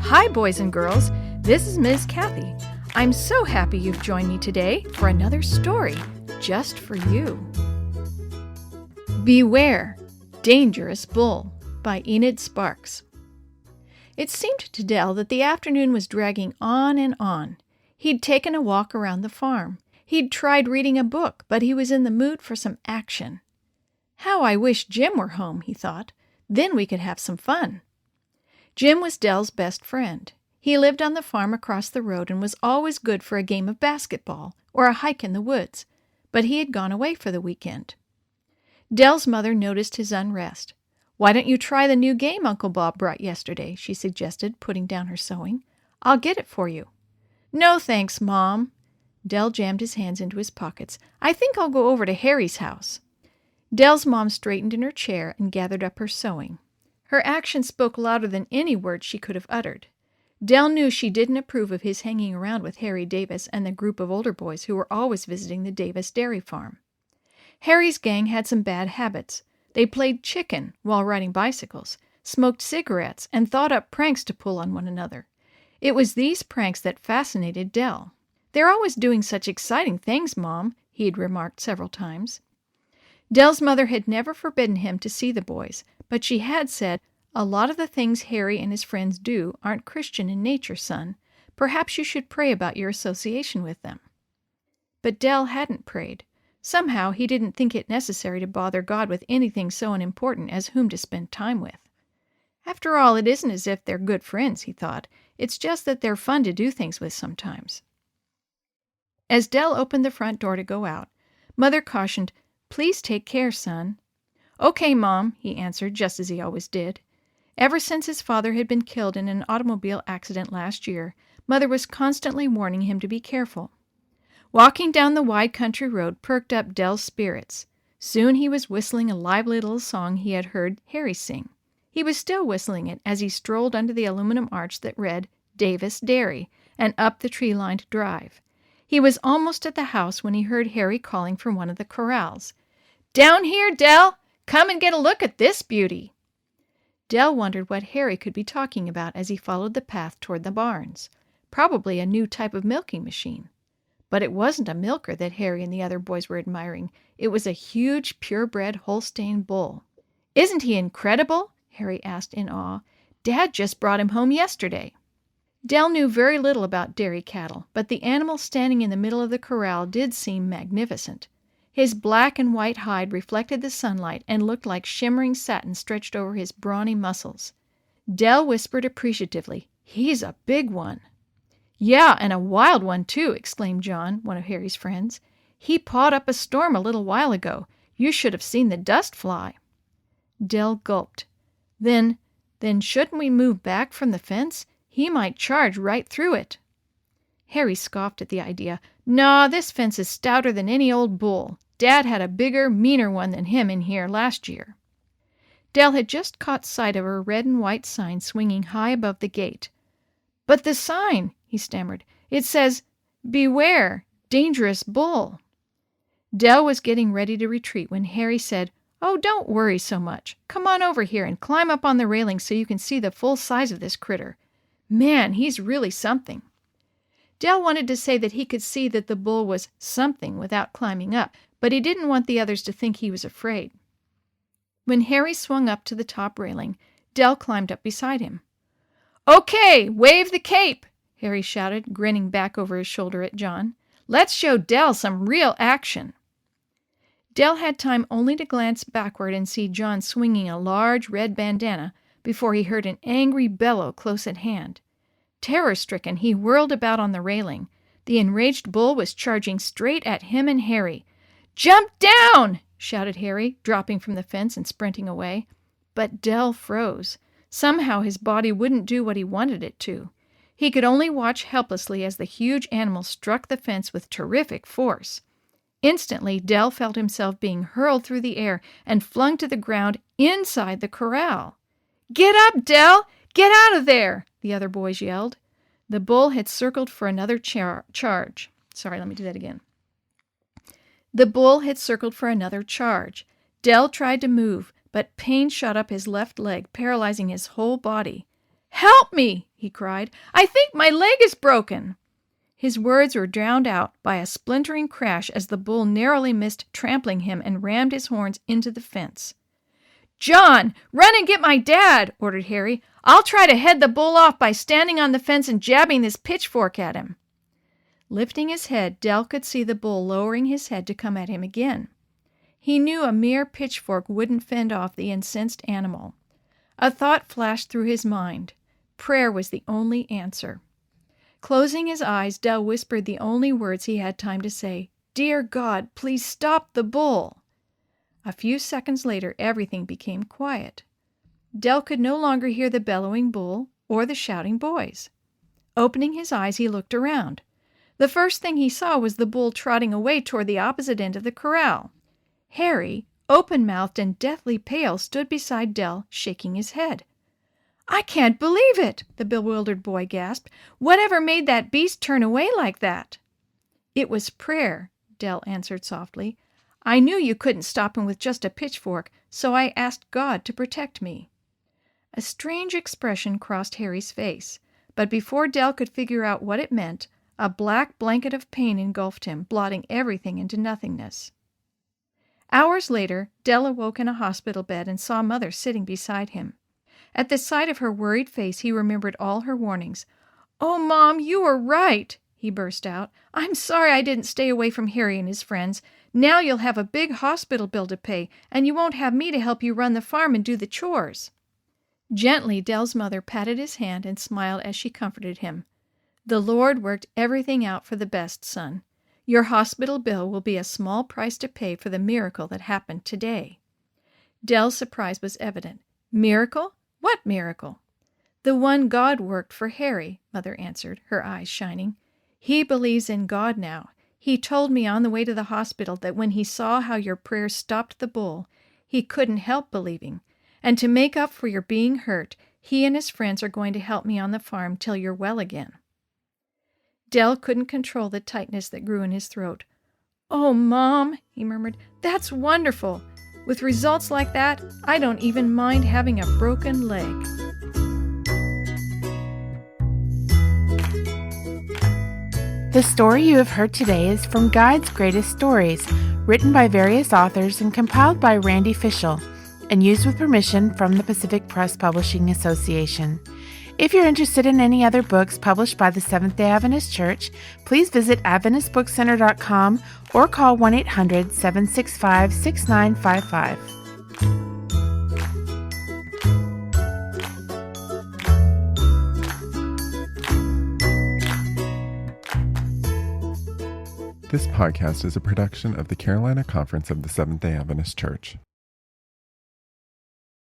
Hi, boys and girls. This is Ms. Kathy. I'm so happy you've joined me today for another story just for you. Beware, Dangerous Bull by Enid Sparks. It seemed to Dell that the afternoon was dragging on and on. He'd taken a walk around the farm. He'd tried reading a book, but he was in the mood for some action. How I wish Jim were home, he thought. Then we could have some fun. Jim was Dell's best friend. He lived on the farm across the road and was always good for a game of basketball or a hike in the woods, but he had gone away for the weekend. Dell's mother noticed his unrest. "Why don't you try the new game Uncle Bob brought yesterday?" she suggested, putting down her sewing. "I'll get it for you." "No, thanks, Mom." Dell jammed his hands into his pockets. "I think I'll go over to Harry's house." Dell's mom straightened in her chair and gathered up her sewing. Her action spoke louder than any words she could have uttered. Dell knew she didn't approve of his hanging around with Harry Davis and the group of older boys who were always visiting the Davis dairy farm. Harry's gang had some bad habits. They played chicken while riding bicycles, smoked cigarettes, and thought up pranks to pull on one another. It was these pranks that fascinated Dell. "They're always doing such exciting things, Mom," he had remarked several times. Dell's mother had never forbidden him to see the boys, but she had said, "A lot of the things Harry and his friends do aren't Christian in nature, son. Perhaps you should pray about your association with them." But Dell hadn't prayed. Somehow he didn't think it necessary to bother God with anything so unimportant as whom to spend time with. After all, it isn't as if they're good friends, he thought. It's just that they're fun to do things with sometimes. As Dell opened the front door to go out, Mother cautioned, "Please take care, son." "Okay, Mom," he answered, just as he always did. Ever since his father had been killed in an automobile accident last year, Mother was constantly warning him to be careful. Walking down the wide country road perked up Dell's spirits. Soon he was whistling a lively little song he had heard Harry sing. He was still whistling it as he strolled under the aluminum arch that read Davis Dairy and up the tree-lined drive. He was almost at the house when he heard Harry calling from one of the corrals. "Down here, Dell! Come and get a look at this beauty!" Dell wondered what Harry could be talking about as he followed the path toward the barns. Probably a new type of milking machine. But it wasn't a milker that Harry and the other boys were admiring. It was a huge, purebred Holstein bull. "Isn't he incredible?" Harry asked in awe. "Dad just brought him home yesterday." Dell knew very little about dairy cattle, but the animal standing in the middle of the corral did seem magnificent. His black and white hide reflected the sunlight and looked like shimmering satin stretched over his brawny muscles. Dell whispered appreciatively, "He's a big one." "Yeah, and a wild one, too," exclaimed John, one of Harry's friends. "He pawed up a storm a little while ago. You should have seen the dust fly." Dell gulped. Then shouldn't we move back from the fence? He might charge right through it." Harry scoffed at the idea. "Naw, this fence is stouter than any old bull. Dad had a bigger, meaner one than him in here last year." Dell had just caught sight of a red and white sign swinging high above the gate. "But the sign," he stammered. "It says, 'Beware, Dangerous Bull.'" Dell was getting ready to retreat when Harry said, "Oh, don't worry so much. Come on over here and climb up on the railing so you can see the full size of this critter. Man, he's really something." Dell wanted to say that he could see that the bull was something without climbing up, but he didn't want the others to think he was afraid. When Harry swung up to the top railing, Dell climbed up beside him. "Okay, wave the cape!" Harry shouted, grinning back over his shoulder at John. "Let's show Dell some real action." Dell had time only to glance backward and see John swinging a large red bandana before he heard an angry bellow close at hand. Terror-stricken, he whirled about on the railing. The enraged bull was charging straight at him and Harry. "Jump down!" shouted Harry, dropping from the fence and sprinting away. But Dell froze. Somehow his body wouldn't do what he wanted it to. He could only watch helplessly as the huge animal struck the fence with terrific force. Instantly, Dell felt himself being hurled through the air and flung to the ground inside the corral. "Get up, Dell! Get out of there!" the other boys yelled. The bull had circled for another charge. Sorry, let me do that again. The bull had circled for another charge. Dell tried to move, but pain shot up his left leg, paralyzing his whole body. "Help me!" he cried. "I think my leg is broken." His words were drowned out by a splintering crash as the bull narrowly missed trampling him and rammed his horns into the fence. "John, run and get my dad," ordered Harry. "I'll try to head the bull off by standing on the fence and jabbing this pitchfork at him." Lifting his head, Del could see the bull lowering his head to come at him again. He knew a mere pitchfork wouldn't fend off the incensed animal. A thought flashed through his mind. Prayer was the only answer. Closing his eyes, Del whispered the only words he had time to say. "Dear God, please stop the bull." A few seconds later, everything became quiet. Del could no longer hear the bellowing bull or the shouting boys. Opening his eyes, he looked around. The first thing he saw was the bull trotting away toward the opposite end of the corral. Harry, open-mouthed and deathly pale, stood beside Del, shaking his head. "I can't believe it," the bewildered boy gasped. "Whatever made that beast turn away like that?" "It was prayer," Del answered softly. "I knew you couldn't stop him with just a pitchfork, so I asked God to protect me." A strange expression crossed Harry's face, but before Del could figure out what it meant, a black blanket of pain engulfed him, blotting everything into nothingness. Hours later, Del awoke in a hospital bed and saw Mother sitting beside him. At the sight of her worried face, he remembered all her warnings. "Oh, Mom, you were right," he burst out. "I'm sorry I didn't stay away from Harry and his friends. Now you'll have a big hospital bill to pay, and you won't have me to help you run the farm and do the chores." Gently, Del's mother patted his hand and smiled as she comforted him. "The Lord worked everything out for the best, son. Your hospital bill will be a small price to pay for the miracle that happened today." Del's surprise was evident. "Miracle? What miracle?" "The one God worked for Harry," Mother answered, her eyes shining. "He believes in God now. He told me on the way to the hospital that when he saw how your prayers stopped the bull, he couldn't help believing. And to make up for your being hurt, he and his friends are going to help me on the farm till you're well again." Del couldn't control the tightness that grew in his throat. "Oh, Mom," he murmured, "that's wonderful. With results like that, I don't even mind having a broken leg." The story you have heard today is from Guide's Greatest Stories, written by various authors and compiled by Randy Fischel, and used with permission from the Pacific Press Publishing Association. If you're interested in any other books published by the Seventh-day Adventist Church, please visit AdventistBookCenter.com or call 1-800-765-6955. This podcast is a production of the Carolina Conference of the Seventh-day Adventist Church.